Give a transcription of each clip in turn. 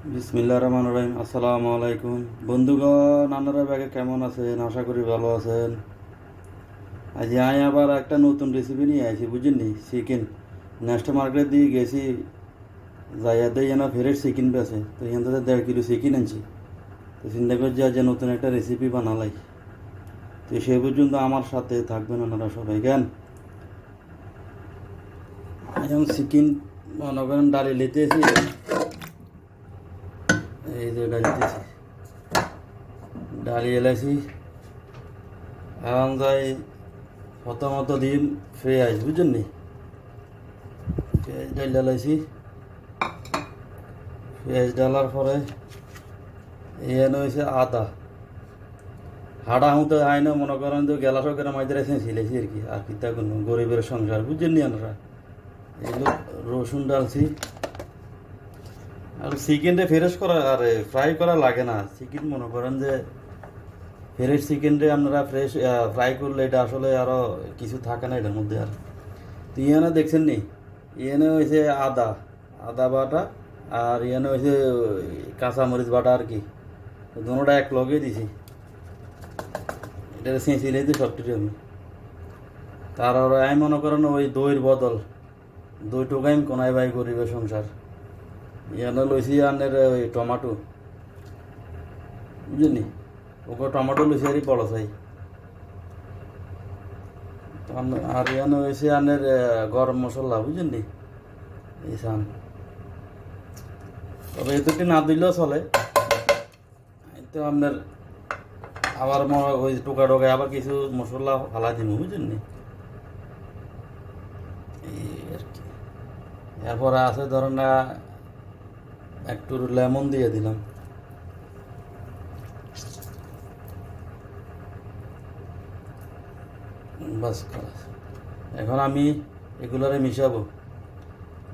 বিসমিল্লাহির রহমানির রহিম। আসসালামু আলাইকুম বন্ধুগণ, আপনারা ব্যাগে কেমন আছেন? আশা করি ভালো আছেন। আজ আমি আবার একটা নতুন রেসিপি নিয়ে আসি, বুঝিনি, চিকেন। নেক্সট মার্কেট দিয়ে গেছি, যাইয়া দিয়ে না ফেরের চিকেন বেছে, তো এখান থেকে 1.5 কিলো চিকেন আনছি। তো চিন্তা করছি আজ নতুন একটা রেসিপি বানালাই। তো সে পর্যন্ত আমার সাথে থাকবেন আপনারা সবাই। কেন এখন চিকেন মনে করেন ডালি লিতেছি, এই যে ডালিতেছি, ডালি এলাইছি। এখন যাই প্রথমত দিন পেঁয়াজ, বুঝছেন নি, পেঁয়াজ ডাল ডালাইছি। পেঁয়াজ ডালার পরে এখানে হয়েছে আদা, হাডা হুঁতে হয় না, মনে করেন যে গেলাসও করে মাইদের ছিলেছি আর কি, আর কি তা কোনো গরিবের সংসার, বুঝছেন নি আপনারা। এগুলো রসুন ডালছি। আর চিকেনটা ফ্রেশ করা আর ফ্রাই করা লাগে না। চিকেন মনে করেন যে ফ্রেশ চিকেনটা আপনারা ফ্রেশ ফ্রাই করলে এটা আসলে আরও কিছু থাকে না এটার মধ্যে। আর তো ইয়ানে দেখছেন নি, ইয়ানে হয়েছে আদা, আদা বাটা, আর ইয়ানে হয়েছে কাঁচামরিচ বাটা আর কি, দুটোটা এক লগে দিছি। এটা চেঁচিলেই তো সব কিছু আমি। তারপরে আমি মনে করেন ওই দইয়ের বদল দই টোকাইম কোনায় বাই গরিবের সংসার। ইয়ানে লইছি আনের ওই টমাটো, বুঝলি, ওকে টমাটো লইছি আর বড় চাই। আর ইয়ানে হয়েছে আনের গরম মশলা, বুঝলি, এই সান। তবে এতটি না দিলেও চলে। তো আপনার আবার ওই টোকা টোকায় আবার কিছু মশলা ফালা দিব, বুঝলেন নি, এই আর কি। এরপরে আছে ধরেন একটু লেমন দিয়ে দিলাম। বাস, এখন আমি এগুলারে মিশাবো।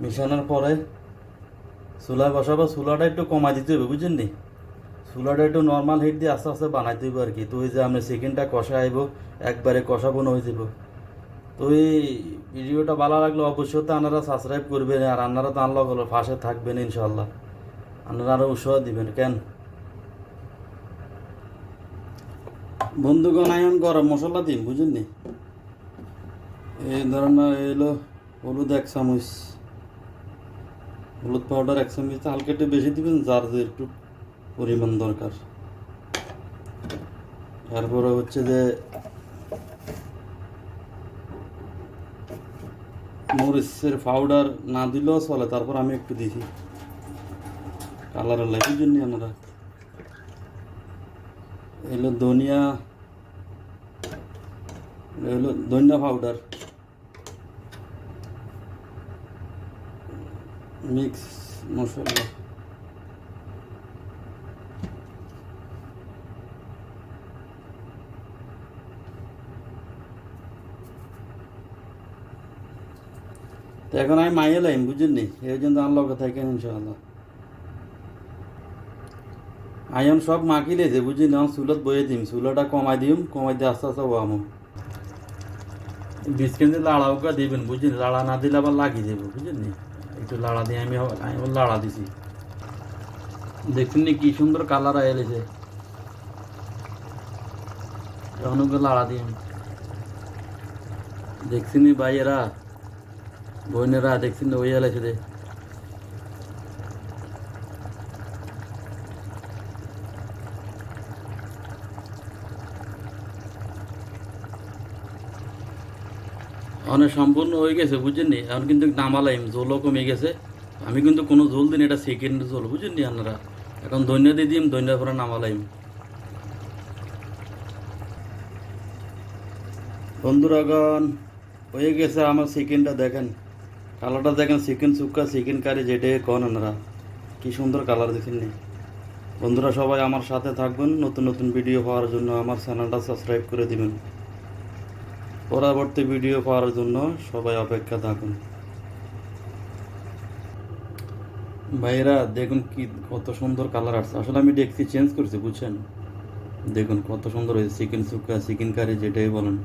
মিশানোর পরে চুলা বসাবো। চুলাটা একটু কমাই দিতে হবে, বুঝলেন নি। চুলাটা একটু নর্মাল হিট দিয়ে আস্তে আস্তে বানাই দেবো আর কি। তো ওই যে আমরা চিকেনটা কষা আইব, একবারে কষাবো না হয়ে যাব। তো এই ভিডিওটা ভালো লাগলে অবশ্যই তো আপনারা সাবস্ক্রাইব করবেন, আর আপনারা তো আনলক হলো পাশে থাকবেন ইনশাল্লাহ। আপনারা আরও উৎসাহ দিবেন। কেন বন্ধুগণ, এখন গরম মশলা দিন, বুঝলেন নি। এই ধরেন এলো হলুদ 1 চামচ, হলুদ পাউডার 1 চামচ, হালকা একটু বেশি দিবেন যার যে একটু পরিমাণ দরকার। তারপরে হচ্ছে যে মরিচের পাউডার না দিলেও চলে, তারপর আমি একটু দিছি কালারের লাগে, বুঝলেন আপনারা। এলো ধনিয়া, এলো ধনিয়া পাউডার, মিক্স মশলা। তো এখন আমি মাইয়ে লাইম, বুঝলেন নি, এই জন্য আর লগে থাকেন ইনশাআল্লাহ। আয়ন সব মাখি লেছে, বুঝলি, এখন চুলত বয়ে দিম, চুলাটা কমাই দিম, কমাই দিয়ে আস্তে আস্তে ওয়ামো। বিস্কিট লাড়াও কা দিবেন, বুঝলি, লাড়া না দিলে আবার লাগিয়ে দেবো, বুঝলেন নি। একটু লাড়া দিয়ে আমি লাড়া দিছি। দেখছেন নি কি সুন্দর কালার এলেছে। এখন ওকে লাড়া দিই আমি। দেখছেন নি ভাইয়েরা, বোনেরা, দেখছেন ওই এলেছে রে। অনেক সম্পূর্ণ হয়ে গেছে, বুঝছেন নি। এখন কিন্তু নামালাইম, জলও কমে গেছে। আমি কিন্তু কোনো জল দিন, এটা সেকেন্ড জল, বুঝছেন নি আপনারা। এখন ধনিয়া দিয়ে দিম, ধনিয়ার পরে নামালাইম। বন্ধুরাগণ, হয়ে গেছে আমার চিকেনটা, দেখেন কালারটা, দেখেন চিকেন সুক্কা, চিকেন কারি, যেটাই কন আপনারা, কি সুন্দর কালার, দেখেন নি। বন্ধুরা সবাই আমার সাথে থাকবেন, নতুন নতুন ভিডিও পাওয়ার জন্য আমার চ্যানেলটা সাবস্ক্রাইব করে দিবেন। পরবর্তী ভিডিও পাওয়ার জন্য সবাই অপেক্ষা থাকুন। ভাইরা দেখুন কি কত সুন্দর কালার আসছে। আসলে আমি দেখছি চেঞ্জ করছি, বুঝছেন। দেখুন কত সুন্দর হয়েছে চিকেন সুক্কা, চিকেন কারি, যেটাই বলেন।